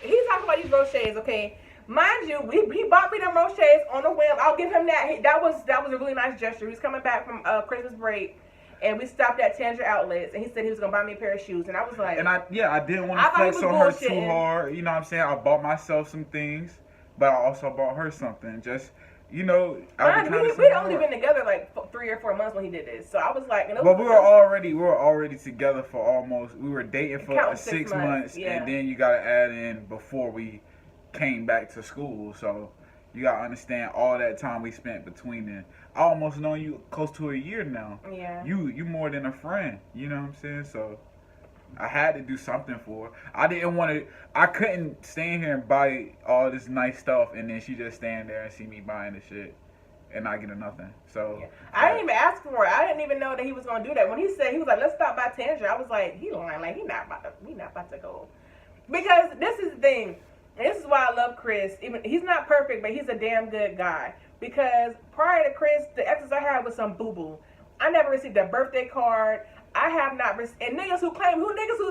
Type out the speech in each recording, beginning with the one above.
So he's talking about these Rochers, okay? Mind you, he bought me them Rochers on a whim. I'll give him that. That was a really nice gesture. He was coming back from Christmas break, and we stopped at Tanger Outlets, and he said he was gonna buy me a pair of shoes, and I was like, and I didn't want to flex on her too hard. You know what I'm saying? I bought myself some things, but I also bought her something. Just we'd only been together like 3 or 4 months when he did this, so I was like, but we were already together for almost. We were dating for 6 months, yeah. And then you gotta add in before we came back to school, so you gotta understand all that time we spent between then. I almost know you close to a year now. Yeah. You more than a friend. You know what I'm saying? So I had to do something for her. I couldn't stand here and buy all this nice stuff and then she just stand there and see me buying the shit and not getting nothing. So yeah. I didn't even ask for it. I didn't even know that he was gonna do that. When he said he was like, let's stop by Tanger, I was like, he lying, like we not about to go. Because this is the thing. And this is why I love Chris. Even he's not perfect, but he's a damn good guy. Because prior to Chris, the exes I had was some boo-boo. I never received a birthday card. I have not received, and niggas who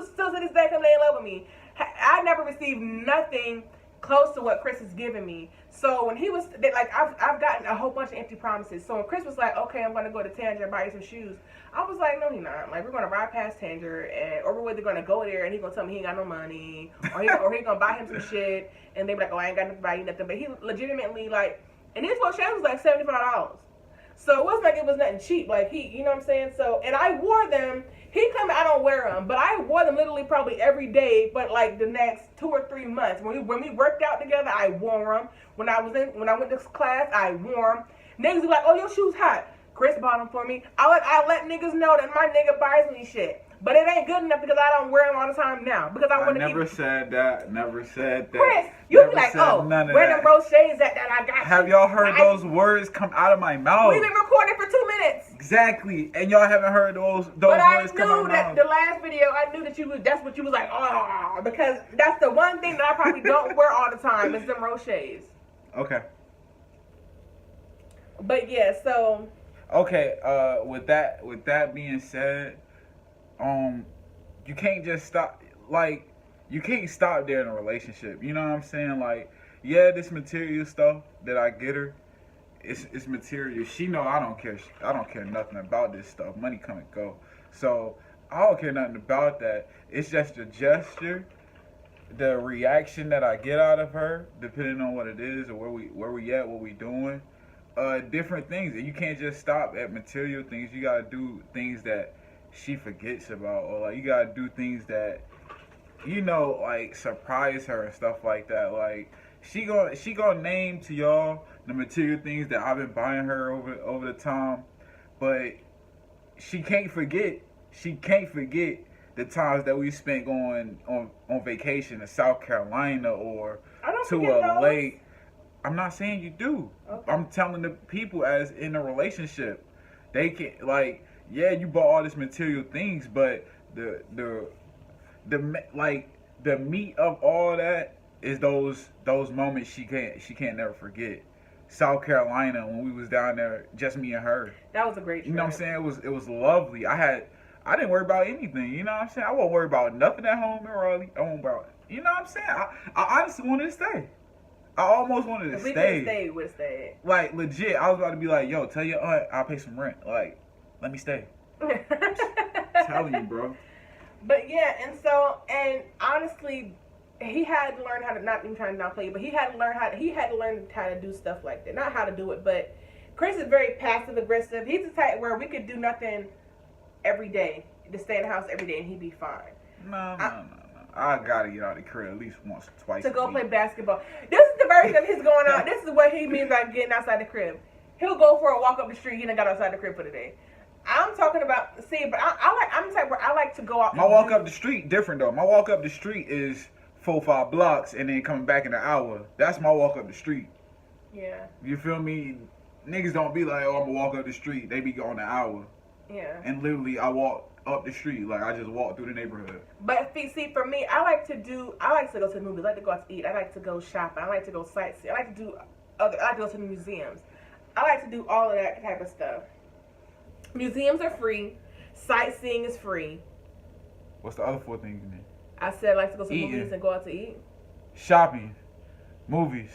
still to this day come they in love with me. I never received nothing close to what Chris has given me. So when he was like, I've gotten a whole bunch of empty promises. So when Chris was like, okay, I'm gonna go to Tanger and buy you some shoes, I was like, no, he not. Like, we're gonna ride past Tanger, or we're either gonna go there and he's gonna tell me he ain't got no money, or he gonna buy him some shit, and they be like, oh, I ain't got nothing to buy you nothing. But he legitimately like, and his whole shirt was like $75. So it wasn't like it was nothing cheap. Like you know what I'm saying? So, and I wore them. I don't wear them, but I wore them literally probably every day. But like the next 2 or 3 months, when we worked out together, I wore them. When I went to class, I wore them. Niggas be like, oh, your shoes hot. Chris bought them for me. I let niggas know that my nigga buys me shit. But it ain't good enough because I don't wear them all the time now. Because I want to never said that. Chris, you be like, oh, where them Rochers that I got. Have y'all heard those words come out of my mouth? We've been recording for 2 minutes. Exactly. And y'all haven't heard those words come out of my mouth. But I knew that the last video, I knew that that's what you was like, oh, because that's the one thing that I probably don't wear all the time is them Rochers. Okay. But yeah, so. Okay, with that being said, you can't just stop, like, you can't stop there in a relationship, you know what I'm saying? Like, yeah, this material stuff that I get her, it's material. She know I don't care nothing about this stuff. Money come and go. So, I don't care nothing about that. It's just a gesture, the reaction that I get out of her, depending on what it is or where we at, what we doing. Different things. You can't just stop at material things. You gotta do things that she forgets about, or like you gotta do things that like surprise her and stuff like that. Like she gonna name to y'all the material things that I've been buying her over the time, but she can't forget the times that we spent going on vacation to South Carolina or to a lake. I'm not saying you do. Okay. I'm telling the people as in a relationship, they can like, yeah, you bought all this material things, but the meat of all that is those moments she can't never forget. South Carolina when we was down there, just me and her. That was a great trip. You know what I'm saying? It was lovely. I didn't worry about anything. You know what I'm saying? I won't worry about nothing at home in Raleigh. I won't worry about. You know what I'm saying? I honestly wanted to stay. I almost wanted to stay. We would stay. Like, legit, I was about to be like, yo, tell your aunt I'll pay some rent. Like, let me stay. Telling you, bro. But yeah, and honestly, he had to learn how to, not even trying to downplay, but he had to learn how to do stuff like that. Not how to do it, but Chris is very passive aggressive. He's the type where we could do nothing every day, to stay in the house every day, and he'd be fine. No. I gotta get out of the crib at least once or twice. To go play basketball. This is the version of his going out. This is what he means by getting outside the crib. He'll go for a walk up the street. He done got outside the crib for the day. I'm talking about, but I'm the type where I like to go out. My walk up the street different though. My walk up the street is 4-5 blocks and then coming back in an hour. That's my walk up the street. Yeah. You feel me? Niggas don't be like, oh, I'm gonna walk up the street. They be going an hour. Yeah. And literally, I walk up the street, like I just walk through the neighborhood. But see, for me, I like to go to the movies. I like to go out to eat. I like to go shopping. I like to go sightsee. I like to go to the museums. I like to do all of that type of stuff. Museums are free. Sightseeing is free. What's the other 4 things you need? I said I like to go to the movies and go out to eat. shopping, movies.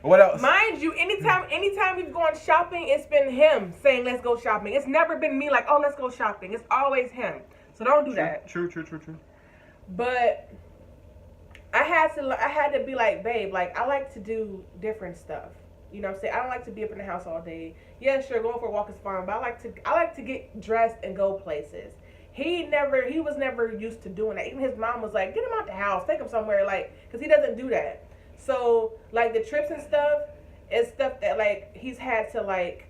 What else? Mind you, anytime we've gone shopping, it's been him saying, let's go shopping. It's never been me like, oh, let's go shopping. It's always him. So don't do that. True. But I had to be like, babe, like, I like to do different stuff. You know what I'm saying? I don't like to be up in the house all day. Yeah, sure, going for a walk is fine, but I like to get dressed and go places. He was never used to doing that. Even his mom was like, get him out the house, take him somewhere, like, because he doesn't do that. So, like, the trips and stuff is stuff that, like, he's had to, like,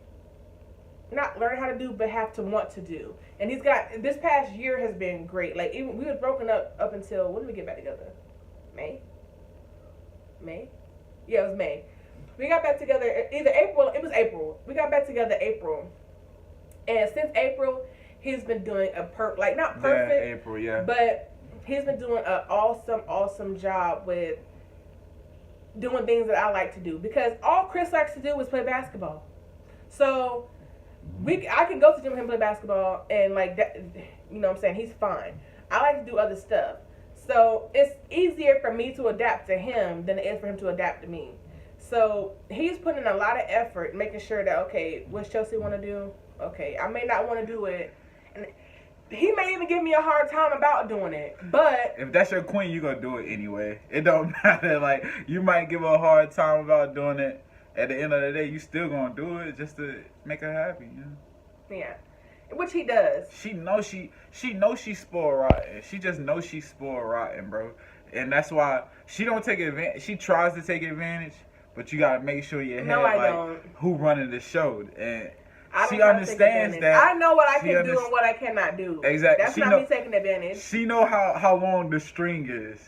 not learn how to do, but have to want to do. And this past year has been great. Like, even we was broken up until, when did we get back together? May? Yeah, it was May. We got back together it was April. We got back together April. And since April, he's been doing not perfect. Yeah, April, yeah. But he's been doing an awesome job with doing things that I like to do. Because all Chris likes to do is play basketball. So I can go to the gym and play basketball and like that, you know what I'm saying? He's fine. I like to do other stuff. So it's easier for me to adapt to him than it is for him to adapt to me. So he's putting in a lot of effort making sure that, okay, what's Chelsea want to do? Okay, I may not want to do it. And he may even give me a hard time about doing it. But if that's your queen, you're going to do it anyway. It don't matter. Like, you might give her a hard time about doing it. At the end of the day, you still going to do it just to make her happy, you know? Yeah. Which he does. She knows she's spoiled rotten. She just knows she's spoiled rotten, bro. And that's why she don't take advantage. She tries to take advantage, but you gotta make sure your head don't. Who running the show. And she don't understands that. I know what I can do and what I cannot do. Exactly. That's not me taking advantage. She know how long the string is.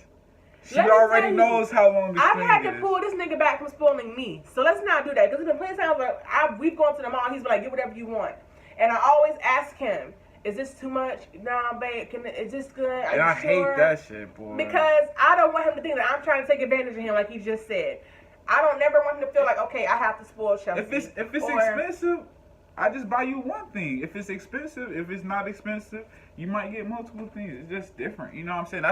She already knows how long the string is. I've had to pull this nigga back from spoiling me. So let's not do that. Because there's been plenty of times where we've gone to the mall. He's been like, get whatever you want. And I always ask him, is this too much? Nah, babe, is this good? Are you sure? Hate that shit, boy. Because I don't want him to think that I'm trying to take advantage of him like he just said. I don't never want him to feel like, okay, I have to spoil Chelsea. If it's expensive, I just buy you one thing. If it's expensive, if it's not expensive, you might get multiple things. It's just different. You know what I'm saying?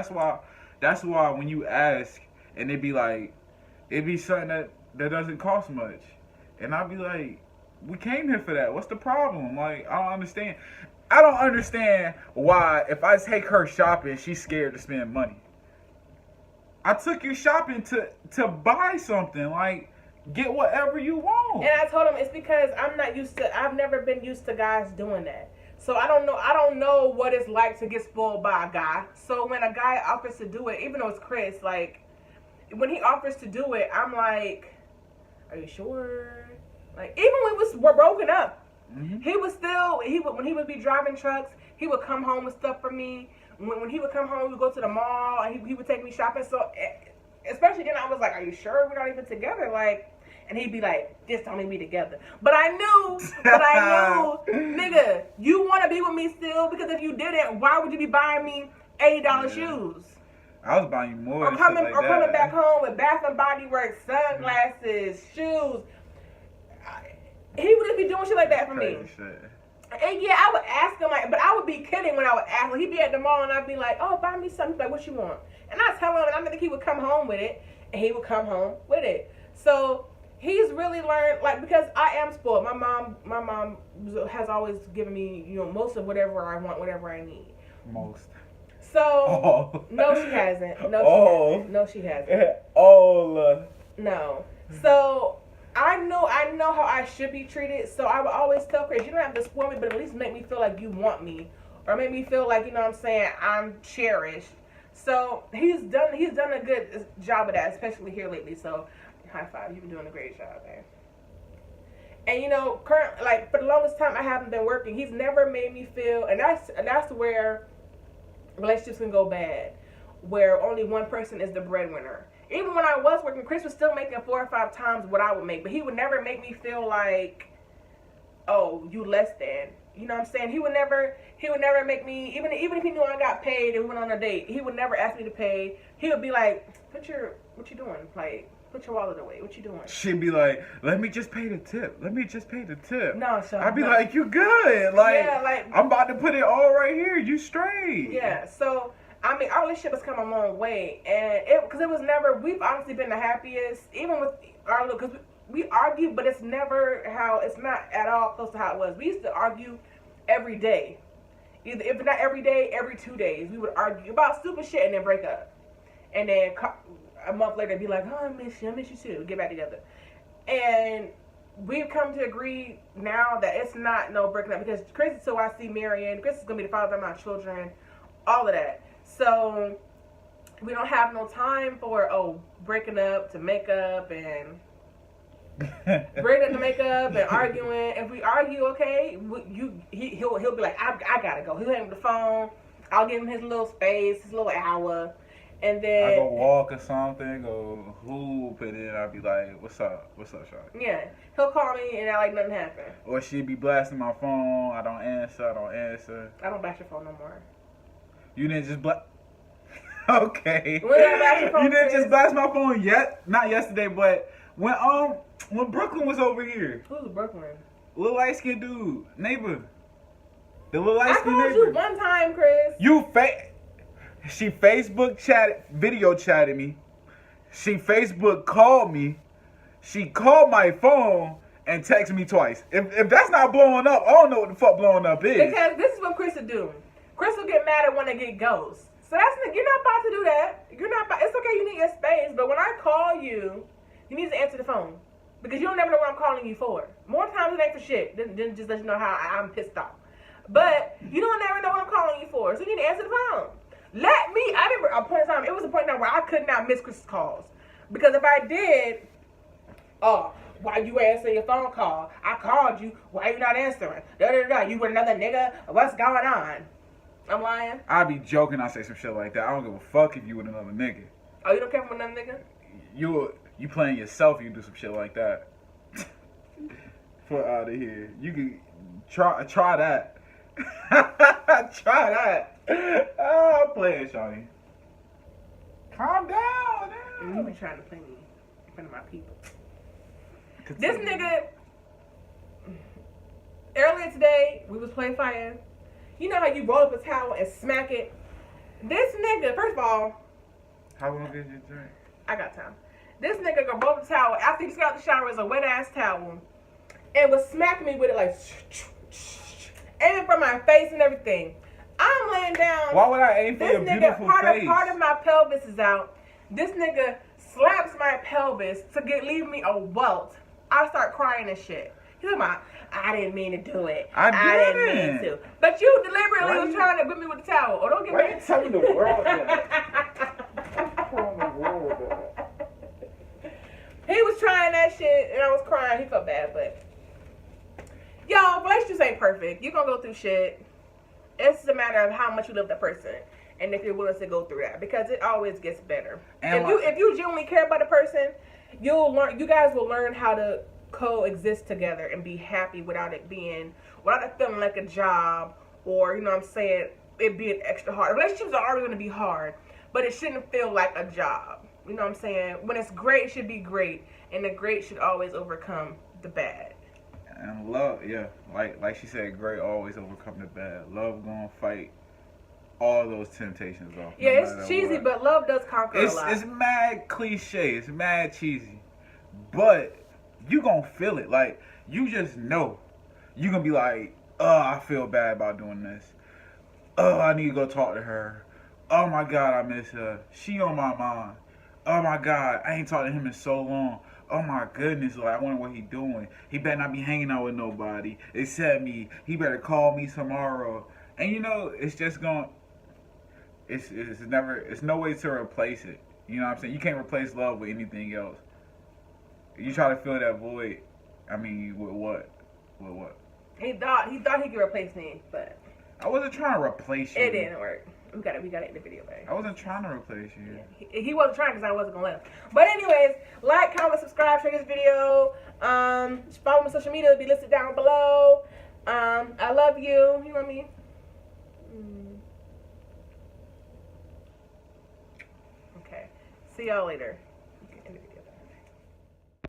That's why when you ask and it'd be something that doesn't cost much. And I'd be like, we came here for that. What's the problem? Like, I don't understand. I don't understand why if I take her shopping, she's scared to spend money. I took you shopping to buy something. Like, get whatever you want. And I told him it's because I've never been used to guys doing that. So I don't know what it's like to get spoiled by a guy. So when a guy offers to do it, even though it's Chris, like, when he offers to do it, I'm like, are you sure? Like, even when we're broken up, he when he would be driving trucks, he would come home with stuff for me. When he would come home, we would go to the mall, and he would take me shopping. So, especially then, I was like, are you sure we're not even together? Like, and he'd be like, just don't be together. But I knew, nigga, you want to be with me still? Because if you didn't, why would you be buying me $80 shoes? I was buying you more. Or coming back home with Bath and Body Works, sunglasses, shoes. He would just be doing shit like that for me. Shit. And yeah, I would ask him, like, but I would be kidding when I would ask him. He'd be at the mall and I'd be like, oh, buy me something. He'd be like, what you want? And I'd tell him, and I didn't think he would come home with it. And he would come home with it. So he's really learned, like, because I am spoiled. My mom has always given me, you know, most of whatever I want, whatever I need. Most. So, no, she hasn't. No, she hasn't. No. So I know how I should be treated, so I would always tell Chris, you don't have to spoil me, but at least make me feel like you want me. Or make me feel like, you know what I'm saying, I'm cherished. So he's done a good job of that, especially here lately. So high five, you've been doing a great job, man. And you know, like for the longest time I haven't been working, he's never made me feel, and that's where relationships can go bad, where only one person is the breadwinner. Even when I was working, Chris was still making 4 or 5 times what I would make, but he would never make me feel like, oh, you less than. You know what I'm saying? He would never make me, even if he knew I got paid and we went on a date, he would never ask me to pay. He would be like, what you doing? Like, put your wallet away. What you doing? She'd be like, let me just pay the tip. No, so I'd be like, you good. Like, yeah, like, I'm about to put it all right here. You straight. Yeah, so I mean, our relationship has come a long way, and because it was never. We've honestly been the happiest, even with our little. Because we argue, but it's never how. It's not at all close to how it was. We used to argue every day, either if not every day, every 2 days. We would argue about stupid shit and then break up, and then a month later be like, "Oh, I miss you too." Get back together, and we've come to agree now that it's not no breaking up because Chris is so I see Marion. Chris is gonna be the father of my children, all of that. So we don't have no time for breaking up to make up and breaking up to make up and arguing. If we argue, okay, he'll be like, I gotta go. He'll hang up the phone. I'll give him his little space, his little hour, and then I go walk or something, go hoop, and then I'll be like, what's up, shawty? Yeah, he'll call me and act like nothing happened. Or she'd be blasting my phone. I don't answer. I don't blast your phone no more. You didn't just blast. Okay. When did I blast your phone, You didn't Chris? just blast my phone yet? Not yesterday, but when Brooklyn was over here. Who's Brooklyn? Little light skinned dude, neighbor. The little light I skinned called neighbor. you one time, Chris. She Facebook video chatted me. She Facebook called me. She called my phone and texted me twice. If that's not blowing up, I don't know what the fuck blowing up is. Because this is what Chris will do. Chris will get mad at when they get ghosts. So you're not about to do that. It's okay, you need your space, but when I call you, you need to answer the phone. Because you don't never know what I'm calling you for. More times it ain't for shit than just let you know how I'm pissed off. But you don't never know what I'm calling you for, so you need to answer the phone. I remember a point in time, it was a point in time where I could not miss Chris's calls. Because if I did, why you answering your phone call? I called you, why you not answering? You with another nigga? What's going on? I'm lying. I be joking, I say some shit like that. I don't give a fuck if you with another nigga. Oh, you don't care for another nigga? You playing yourself, you do some shit like that. Fuck out of here. You can try that. Try that. Oh, play it, Shawty. Calm down. You be trying to play me in front of my people. Continue. This nigga, earlier today, we was playing fire. You know how you roll up a towel and smack it? This nigga, first of all, How long did you drink? I got time. This nigga gonna roll up the towel after he just got out the shower. It's a wet ass towel, and was smacking me with it like, aiming for my face and everything. I'm laying down. Why would I aim for This your nigga, beautiful face? part of my pelvis is out. This nigga slaps my pelvis to leave me a welt. I start crying and shit. He's like, I didn't mean to do it. I didn't mean didn't. to. But you deliberately Why was you- trying to whip me with the towel. Oh, don't get Why me. you telling the world that? Telling the world that. He was trying that shit and I was crying. He felt bad, but y'all, relationships ain't perfect. You're gonna go through shit. It's just a matter of how much you love that person and if you're willing to go through that, because it always gets better. And If you genuinely care about a person, you guys will learn how to coexist together and be happy without it feeling like a job, or, you know what I'm saying, it being extra hard. Relationships are always going to be hard, but it shouldn't feel like a job. You know what I'm saying? When it's great, it should be great, and the great should always overcome the bad. And love, yeah, like she said, great always overcome the bad. Love gonna fight all those temptations off. Yeah, no it's matter cheesy, what. but love does conquer a lot. It's mad cliche. It's mad cheesy, but you gonna feel it. Like, you just know. You gonna be like, I feel bad about doing this. I need to go talk to her. Oh my God, I miss her. She on my mind. Oh my God, I ain't talked to him in so long. Oh my goodness, like, I wonder what he doing. He better not be hanging out with nobody except me. He better call me tomorrow. And you know, it's just gonna, it's no way to replace it. You know what I'm saying? You can't replace love with anything else. You try to fill that void, I mean, with what? With what? He thought he could replace me, but I wasn't trying to replace you. it didn't work. We got it in the video, babe. I wasn't trying to replace you. Yeah. He wasn't trying because I wasn't gonna let him. But anyways, like, comment, subscribe, share this video. Follow my social media, it'll be listed down below. I love you. You know what I mean? Okay. See y'all later.